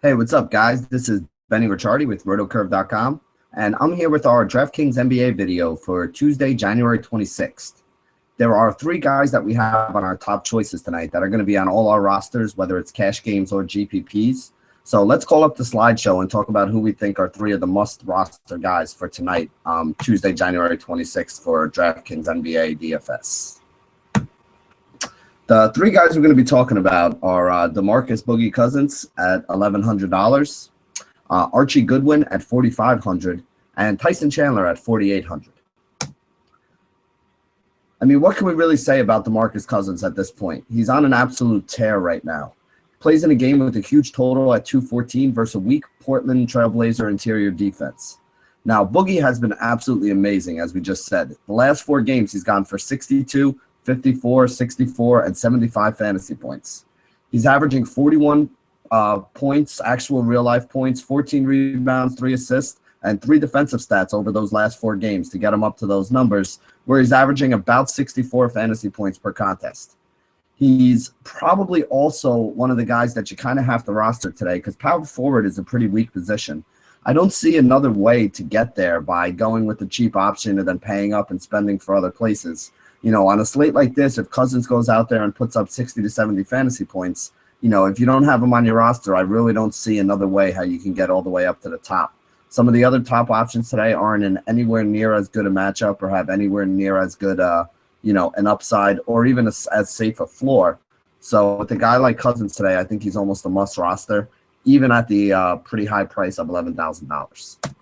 Hey, what's up, guys? This is Benny Ricciardi with rotocurve.com, and I'm here with our DraftKings NBA video for Tuesday, January 26th. There are three guys that we have on our top choices tonight that are going to be on all our rosters, whether it's cash games or GPPs. So let's call up the slideshow and talk about who we think are three of the must-roster guys for tonight, Tuesday, January 26th for DraftKings NBA DFS. The three guys we're going to be talking about are DeMarcus Boogie Cousins at $1,100, Archie Goodwin at $4,500, and Tyson Chandler at $4,800. I mean, what can we really say about DeMarcus Cousins at this point? He's on an absolute tear right now. Plays in a game with a huge total at 214 versus a weak Portland Trailblazer interior defense. Now, Boogie has been absolutely amazing, as we just said. The last four games, he's gone for 62, 54, 64, and 75 fantasy points. He's averaging 41 points, actual real-life points, 14 rebounds, 3 assists, and 3 defensive stats over those last 4 games to get him up to those numbers, where he's averaging about 64 fantasy points per contest. He's probably also one of the guys that you kind of have to roster today because power forward is a pretty weak position. I don't see another way to get there by going with the cheap option and then paying up and spending for other places. You know, on a slate like this, if Cousins goes out there and puts up 60 to 70 fantasy points, you know, if you don't have him on your roster, I really don't see another way how you can get all the way up to the top. Some of the other top options today aren't in anywhere near as good a matchup or have anywhere near as good, an upside or even as safe a floor. So with a guy like Cousins today, I think he's almost a must roster, even at the pretty high price of $11,000.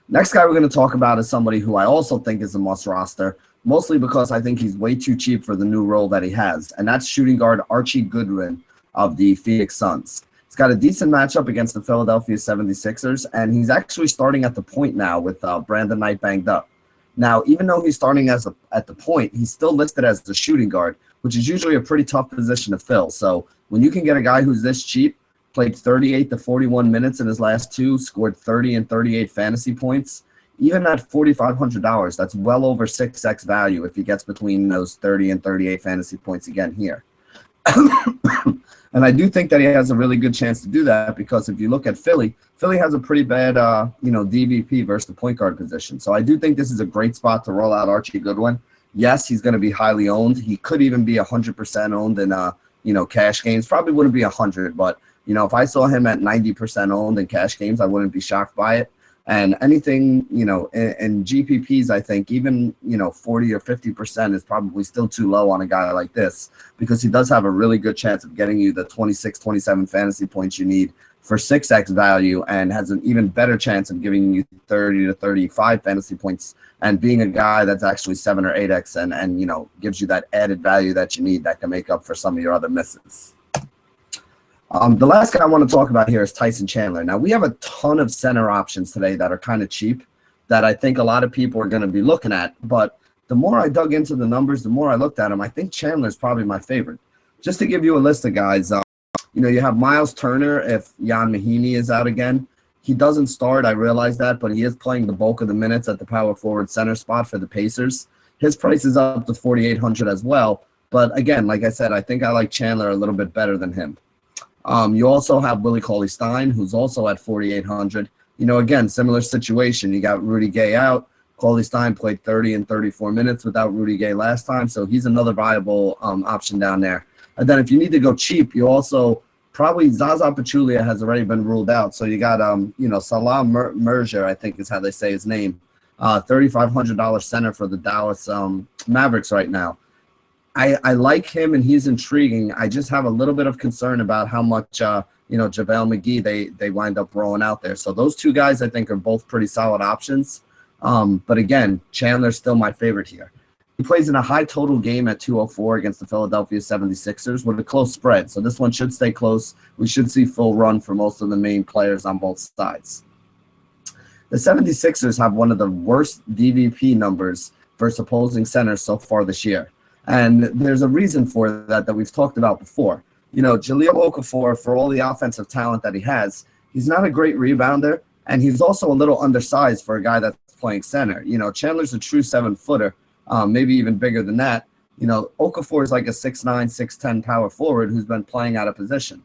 Next guy we're going to talk about is somebody who I also think is a must roster, mostly because I think he's way too cheap for the new role that he has, and that's shooting guard Archie Goodwin of the Phoenix Suns. He's got a decent matchup against the Philadelphia 76ers, and he's actually starting at the point now with Brandon Knight banged up. Now, even though he's starting at the point, he's still listed as the shooting guard, which is usually a pretty tough position to fill. So when you can get a guy who's this cheap, played 38 to 41 minutes in his last 2, scored 30 and 38 fantasy points, even at $4,500, that's well over 6x value if he gets between those 30 and 38 fantasy points again here. And I do think that he has a really good chance to do that because if you look at Philly has a pretty bad, DVP versus the point guard position. So I do think this is a great spot to roll out Archie Goodwin. Yes, he's going to be highly owned. He could even be 100% owned in, cash games. Probably wouldn't be 100, but, if I saw him at 90% owned in cash games, I wouldn't be shocked by it. And anything, in GPPs, I think even, 40 or 50% is probably still too low on a guy like this because he does have a really good chance of getting you the 26, 27 fantasy points you need for 6x value and has an even better chance of giving you 30 to 35 fantasy points and being a guy that's actually 7 or 8x and gives you that added value that you need that can make up for some of your other misses. The last guy I want to talk about here is Tyson Chandler. Now, we have a ton of center options today that are kind of cheap that I think a lot of people are going to be looking at. But the more I dug into the numbers, the more I looked at them, I think Chandler is probably my favorite. Just to give you a list of guys, you have Miles Turner if Jan Mahinmi is out again. He doesn't start, I realize that, but he is playing the bulk of the minutes at the power forward center spot for the Pacers. His price is up to $4,800 as well. But again, like I said, I think I like Chandler a little bit better than him. You also have Willie Cauley-Stein, who's also at $4,800. Again, similar situation. You got Rudy Gay out. Cauley-Stein played 30 and 34 minutes without Rudy Gay last time, so he's another viable option down there. And then if you need to go cheap, you also probably Zaza Pachulia has already been ruled out. So you got, Salah Merger, I think is how they say his name, $3,500 center for the Dallas Mavericks right now. I like him and he's intriguing. I just have a little bit of concern about how much, JaVale McGee they wind up rolling out there. So those two guys I think are both pretty solid options. But again, Chandler's still my favorite here. He plays in a high total game at 204 against the Philadelphia 76ers with a close spread. So this one should stay close. We should see full run for most of the main players on both sides. The 76ers have one of the worst DVP numbers versus opposing centers so far this year. And there's a reason for that we've talked about before. Jahlil Okafor, for all the offensive talent that he has, he's not a great rebounder, and he's also a little undersized for a guy that's playing center. Chandler's a true 7-footer, maybe even bigger than that. Okafor is like a 6'9", 6'10" power forward who's been playing out of position.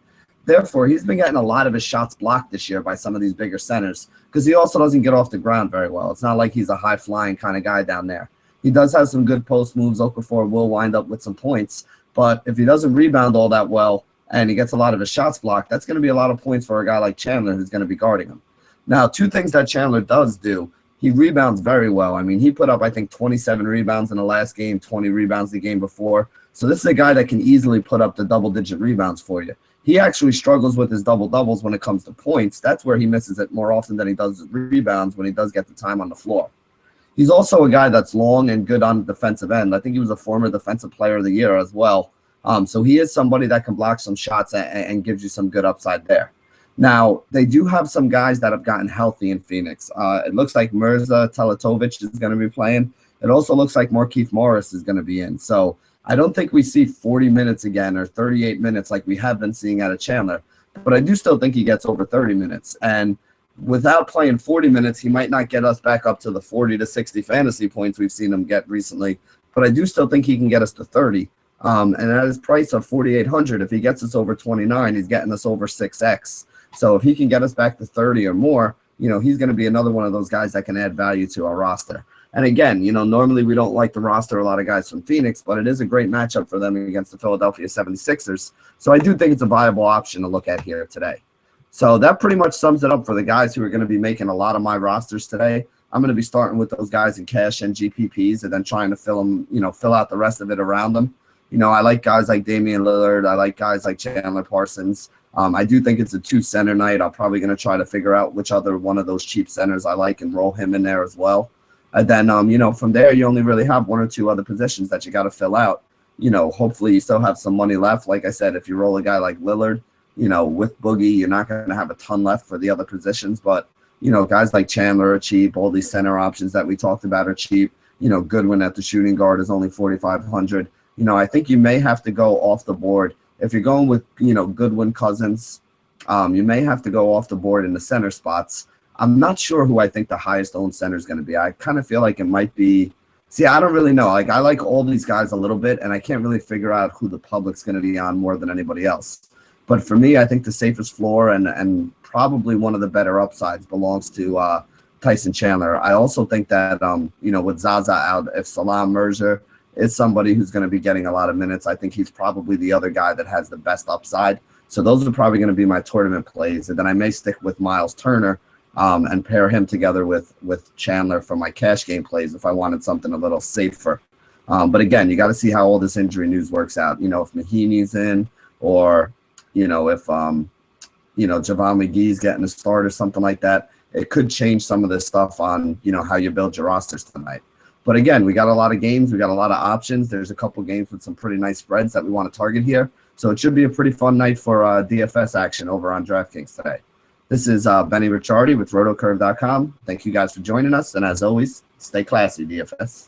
Therefore, he's been getting a lot of his shots blocked this year by some of these bigger centers because he also doesn't get off the ground very well. It's not like he's a high-flying kind of guy down there. He does have some good post moves. Okafor will wind up with some points, but if he doesn't rebound all that well and he gets a lot of his shots blocked, that's going to be a lot of points for a guy like Chandler who's going to be guarding him. Now, two things that Chandler does do. He rebounds very well. I mean, he put up, I think, 27 rebounds in the last game, 20 rebounds the game before. So this is a guy that can easily put up the double-digit rebounds for you. He actually struggles with his double-doubles when it comes to points. That's where he misses it more often than he does his rebounds when he does get the time on the floor. He's also a guy that's long and good on the defensive end. I think he was a former defensive player of the year as well. So he is somebody that can block some shots and gives you some good upside there. Now, they do have some guys that have gotten healthy in Phoenix. It looks like Mirza Teletovic is going to be playing. It also looks like Markieff Morris is going to be in. So I don't think we see 40 minutes again or 38 minutes like we have been seeing out of Chandler. But I do still think he gets over 30 minutes. And without playing 40 minutes, he might not get us back up to the 40 to 60 fantasy points we've seen him get recently. But I do still think he can get us to 30. And at his price of 4,800, if he gets us over 29, he's getting us over 6x. So if he can get us back to 30 or more, he's going to be another one of those guys that can add value to our roster. And again, normally we don't like to roster a lot of guys from Phoenix, but it is a great matchup for them against the Philadelphia 76ers. So I do think it's a viable option to look at here today. So that pretty much sums it up for the guys who are going to be making a lot of my rosters today. I'm going to be starting with those guys in cash and GPPs and then trying to fill out the rest of it around them. I like guys like Damian Lillard. I like guys like Chandler Parsons. I do think it's a 2-center night. I'm probably going to try to figure out which other one of those cheap centers I like and roll him in there as well. And then, from there, you only really have one or two other positions that you got to fill out. Hopefully you still have some money left. Like I said, if you roll a guy like Lillard, with Boogie, you're not going to have a ton left for the other positions. But, guys like Chandler are cheap. All these center options that we talked about are cheap. Goodwin at the shooting guard is only 4,500. I think you may have to go off the board. If you're going with, Goodwin, Cousins, you may have to go off the board in the center spots. I'm not sure who I think the highest owned center is going to be. I kind of feel like it might be – see, I don't really know. Like, I like all these guys a little bit, and I can't really figure out who the public's going to be on more than anybody else. But for me, I think the safest floor and probably one of the better upsides belongs to Tyson Chandler. I also think that, with Zaza out, if Salam Merger – is somebody who's going to be getting a lot of minutes. I think he's probably the other guy that has the best upside. So those are probably going to be my tournament plays. And then I may stick with Miles Turner and pair him together with Chandler for my cash game plays if I wanted something a little safer. But again, you got to see how all this injury news works out. If Mahinmi's in or, if, Javon McGee's getting a start or something like that, it could change some of this stuff on, how you build your rosters tonight. But again, we got a lot of games. We got a lot of options. There's a couple games with some pretty nice spreads that we want to target here. So it should be a pretty fun night for DFS action over on DraftKings today. This is Benny Ricciardi with rotocurve.com. Thank you guys for joining us. And as always, stay classy, DFS.